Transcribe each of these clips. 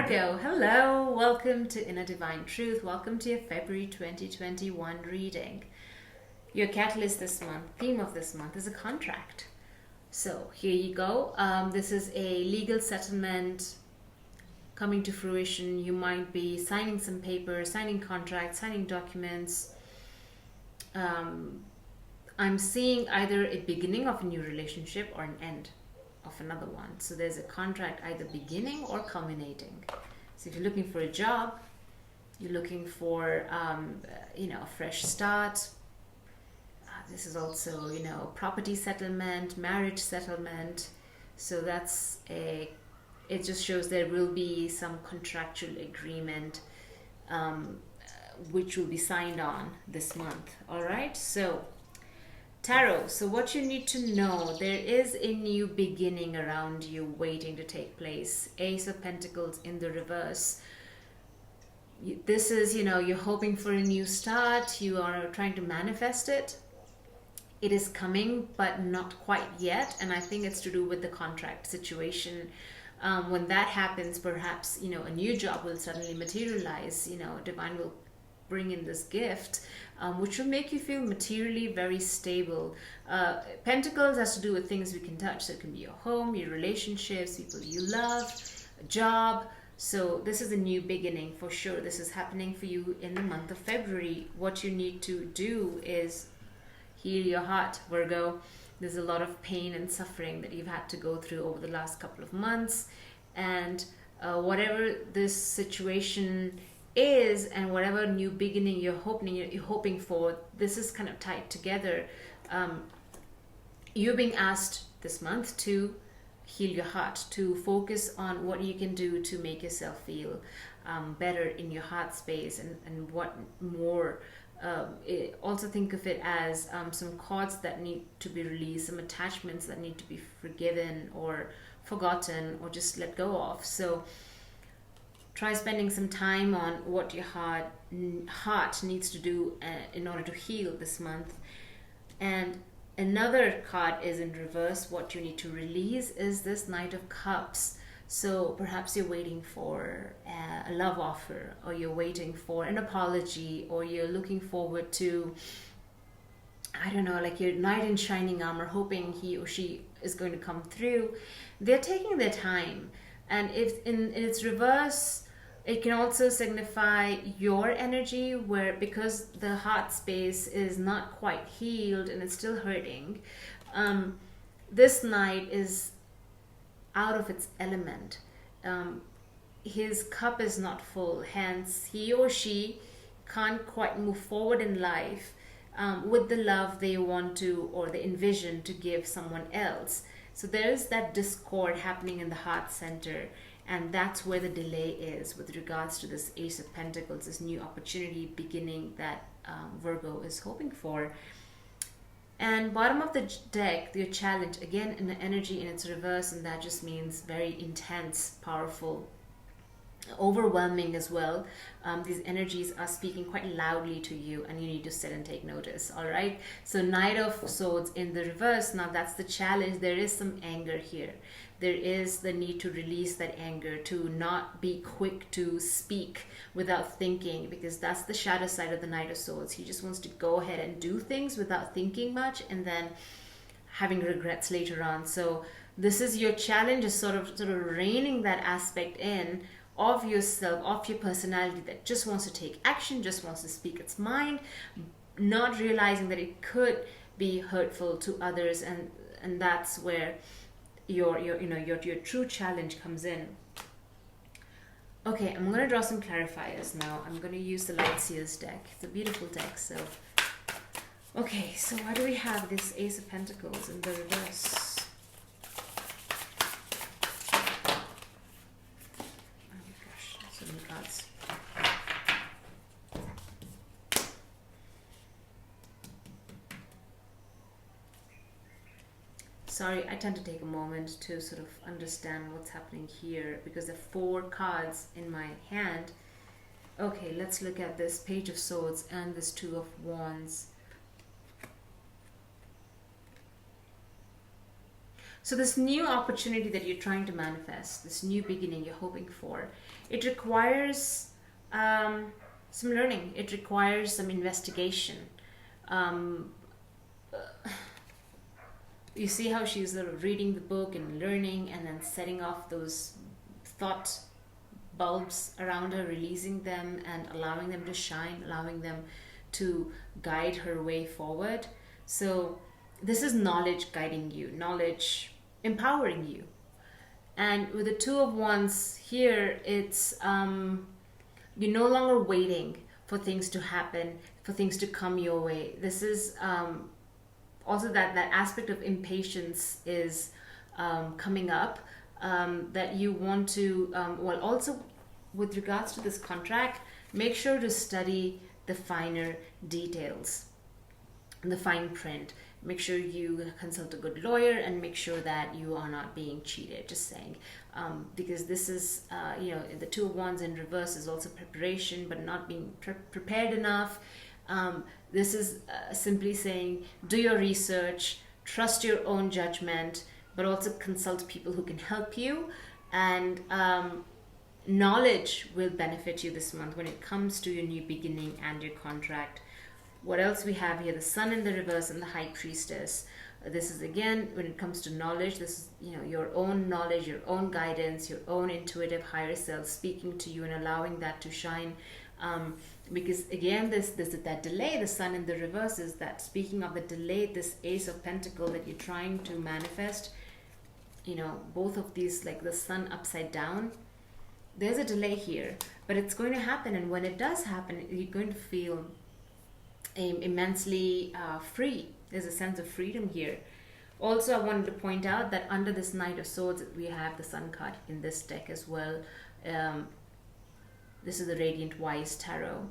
Virgo, hello, welcome to Inner Divine Truth. Welcome to your February 2021 reading. Your catalyst this month, theme of this month is a contract. So here you go. This is a legal settlement coming to fruition. You might be signing some papers, signing contracts, signing documents. I'm seeing either a beginning of a new relationship or an end of another one. So there's a contract either beginning or culminating. So if you're looking for a job, you're looking for a fresh start. This is also property settlement, marriage settlement. So it just shows there will be some contractual agreement which will be signed on this month. All right, so Tarot, so what you need to know, there is a new beginning around you waiting to take place. Ace of Pentacles in the reverse. This is, you're hoping for a new start. You are trying to manifest it. It is coming, but not quite yet. And I think it's to do with the contract situation. When that happens, perhaps, a new job will suddenly materialize. Divine will bring in this gift, which will make you feel materially very stable. Pentacles has to do with things we can touch. So it can be your home, your relationships, people you love, a job. So this is a new beginning for sure. This is happening for you in the month of February. What you need to do is heal your heart, Virgo. There's a lot of pain and suffering that you've had to go through over the last couple of months. And whatever this situation is and whatever new beginning you're hoping for, this is kind of tied together. You're being asked this month to heal your heart, to focus on what you can do to make yourself feel better in your heart space, and what more. Also think of it as some cords that need to be released, some attachments that need to be forgiven or forgotten or just let go of. So try spending some time on what your heart needs to do in order to heal this month. And another card is in reverse. What you need to release is this Knight of Cups. So perhaps you're waiting for a love offer, or you're waiting for an apology, or you're looking forward to, I don't know, like your knight in shining armor, hoping he or she is going to come through. They're taking their time. And if in its reverse, it can also signify your energy, where because the heart space is not quite healed and it's still hurting, this knight is out of its element. His cup is not full, hence he or she can't quite move forward in life with the love they want to or they envision to give someone else. So there's that discord happening in the heart center. And that's where the delay is with regards to this Ace of Pentacles, this new opportunity beginning that Virgo is hoping for. And bottom of the deck, your challenge, again, in the energy in its reverse, and that just means very intense, powerful, overwhelming as well. These energies are speaking quite loudly to you, and you need to sit and take notice. All right, so Knight of Swords in the reverse. Now that's the challenge. There is some anger here. There is the need to release that anger, to not be quick to speak without thinking, because that's the shadow side of the Knight of Swords. He just wants to go ahead and do things without thinking much and then having regrets later on. So this is your challenge, is sort of reining that aspect in of yourself, of your personality that just wants to take action, just wants to speak its mind, not realizing that it could be hurtful to others, and that's where your true challenge comes in. Okay, I'm going to draw some clarifiers now. I'm going to use the Light Seals deck. It's a beautiful deck. So okay, so why do we have this Ace of Pentacles in the reverse? Oh my gosh, so many cards. Sorry, I tend to take a moment to sort of understand what's happening here, because there are 4 cards in my hand. Okay, let's look at this Page of Swords and this Two of Wands. So this new opportunity that you're trying to manifest, this new beginning you're hoping for, it requires some learning. It requires some investigation. Um, you see how she's sort of reading the book and learning, and then setting off those thought bulbs around her, releasing them and allowing them to shine, allowing them to guide her way forward. So this is knowledge guiding you, knowledge empowering you. And with the Two of Wands here, it's you're no longer waiting for things to happen, for things to come your way. This is also that aspect of impatience is coming up, that you want to, well, also with regards to this contract, make sure to study the finer details, the fine print. Make sure you consult a good lawyer and make sure that you are not being cheated, just saying. Because this is, the Two of Wands in reverse is also preparation, but not being prepared enough. This is simply saying, do your research, trust your own judgment, but also consult people who can help you. And knowledge will benefit you this month when it comes to your new beginning and your contract. What else we have here? The Sun in the reverse and the High Priestess. This is, again, when it comes to knowledge, this is, your own knowledge, your own guidance, your own intuitive higher self speaking to you and allowing that to shine. Because again, this that delay, the Sun in the reverse is that, speaking of the delay, this Ace of Pentacles that you're trying to manifest, both of these, like the Sun upside down, there's a delay here, but it's going to happen. And when it does happen, you're going to feel immensely free. There's a sense of freedom here. Also, I wanted to point out that under this Knight of Swords, we have the Sun card in this deck as well. This is the Radiant Wise Tarot.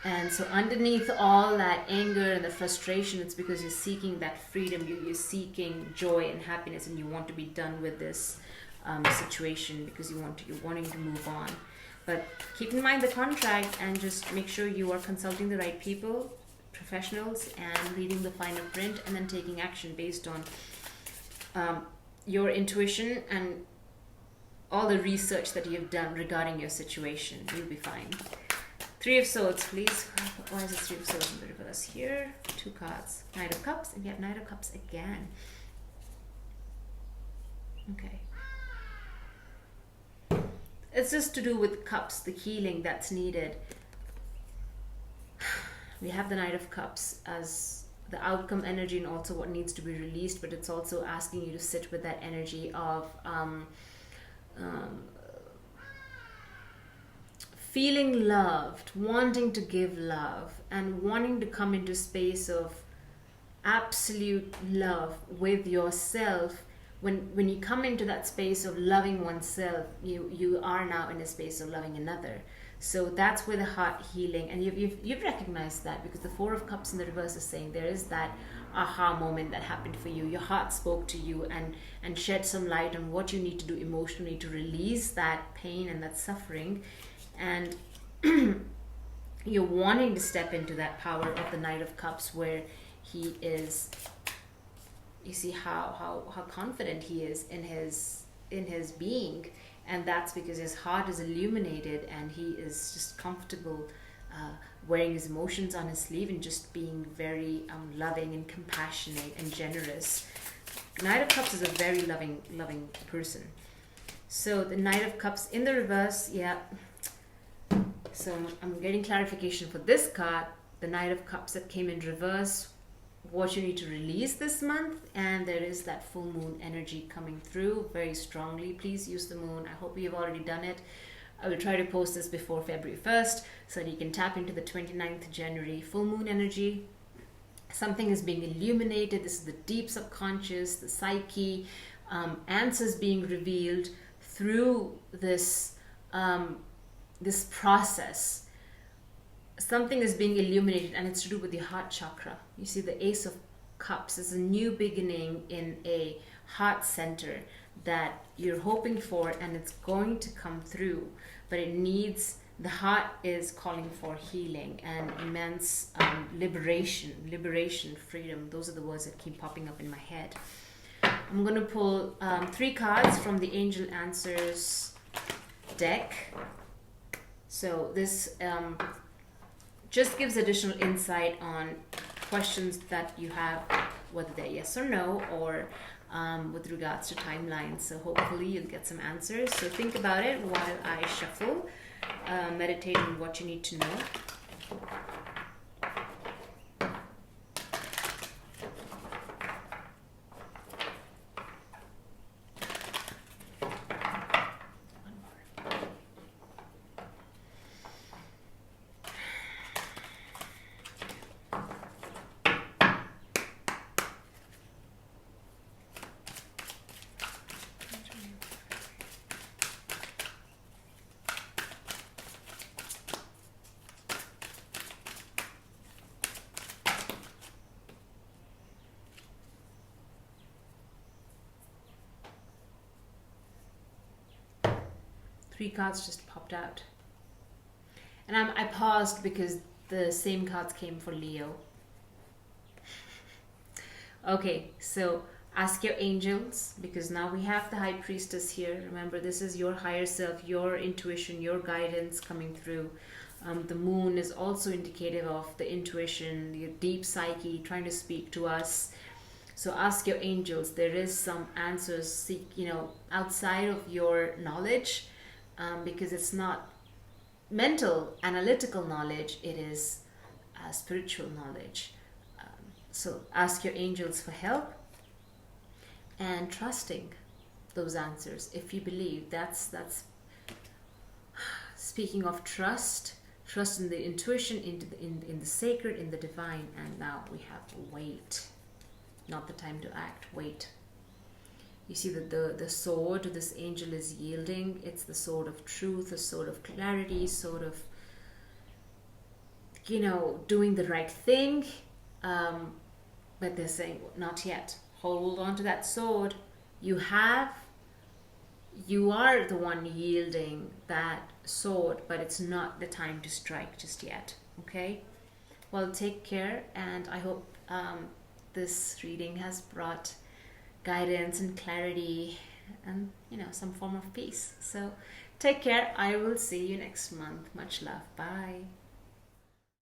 And so underneath all that anger and the frustration, it's because you're seeking that freedom. You're seeking joy and happiness, and you want to be done with this situation because you're wanting to move on. But keep in mind the contract, and just make sure you are consulting the right people, professionals, and reading the finer print, and then taking action based on your intuition and all the research that you've done regarding your situation. You'll be fine. Three of Swords, please. Why is it Three of Swords in the reverse here? Two cards. Knight of Cups, and yet Knight of Cups again. Okay. It's just to do with cups, the healing that's needed. We have the Knight of Cups as the outcome energy and also what needs to be released, but it's also asking you to sit with that energy of feeling loved, wanting to give love, and wanting to come into space of absolute love with yourself. When you come into that space of loving oneself, you are now in a space of loving another. So that's where the heart healing, and you've recognized that, because the Four of Cups in the reverse is saying there is that aha moment that happened for you. Your heart spoke to you and shed some light on what you need to do emotionally to release that pain and that suffering. And you're wanting to step into that power of the Knight of Cups, where he is, you see how confident he is in his being, and that's because his heart is illuminated and he is just comfortable wearing his emotions on his sleeve and just being very loving and compassionate and generous. Knight of Cups is a very loving person. So the Knight of Cups in the reverse, yeah. So I'm getting clarification for this card, the Knight of Cups that came in reverse, what you need to release this month. And there is that full moon energy coming through very strongly. Please use the moon. I hope you've already done it. I will try to post this before February 1st so that you can tap into the 29th January full moon energy. Something is being illuminated. This is the deep subconscious, the psyche, answers being revealed through this this process. Something is being illuminated, and it's to do with the heart chakra. You see, the Ace of Cups is a new beginning in a heart center that you're hoping for, and it's going to come through, but it needs, the heart is calling for healing and immense liberation, freedom. Those are the words that keep popping up in my head. I'm going to pull 3 cards from the Angel Answers deck. So this just gives additional insight on questions that you have, whether they're yes or no, or with regards to timelines. So hopefully you'll get some answers. So think about it while I shuffle, meditate on what you need to know. Three cards just popped out. And I paused because the same cards came for Leo. Okay, so ask your angels, because now we have the High Priestess here. Remember, this is your higher self, your intuition, your guidance coming through. The moon is also indicative of the intuition, your deep psyche trying to speak to us. So ask your angels. There is some answers, outside of your knowledge, because it's not mental, analytical knowledge. It is spiritual knowledge. So ask your angels for help and trusting those answers. If you believe, that's speaking of trust in the intuition, in the sacred, in the divine. And now we have wait. Not the time to act. Wait. You see that the sword this angel is yielding. It's the sword of truth, the sword of clarity, sword of doing the right thing. But they're saying not yet. Hold on to that sword. You are the one yielding that sword, but it's not the time to strike just yet. Okay? Well, take care, and I hope this reading has brought guidance and clarity and some form of peace. So take care. I will see you next month. Much love. Bye.